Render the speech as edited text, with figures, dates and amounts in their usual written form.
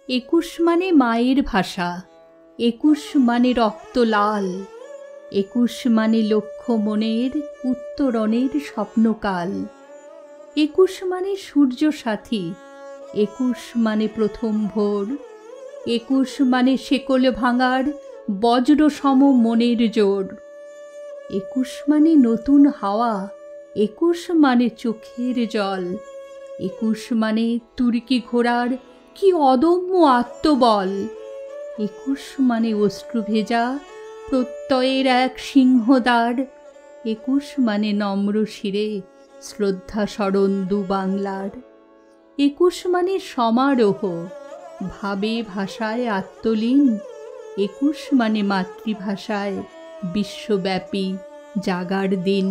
একুশ মানে মায়ের ভাষা, একুশ মানে রক্ত লাল, একুশ মানে লক্ষ্য মনের উত্তরণের স্বপ্নকাল। একুশ মানে সূর্য সাথী, একুশ মানে প্রথম ভোর, একুশ মানে শেকল ভাঙার বজ্র সম মনের জোর। একুশ মানে নতুন হাওয়া, একুশ মানে চোখের জল, একুশ মানে তুর্কি ঘোড়ার কি অদম্য আত্মবল। একুশ মানে অশ্রু ভেজা প্রত্যয়ের এক সিংহদ্বার, একুশ মানে নম্র শিরে শ্রদ্ধা স্মরণ দু বাংলার। একুশ মানে সমারোহ, ভাবে ভাষায় আত্মলীন, একুশ মানে মাতৃভাষায় বিশ্বব্যাপী জাগার দিন।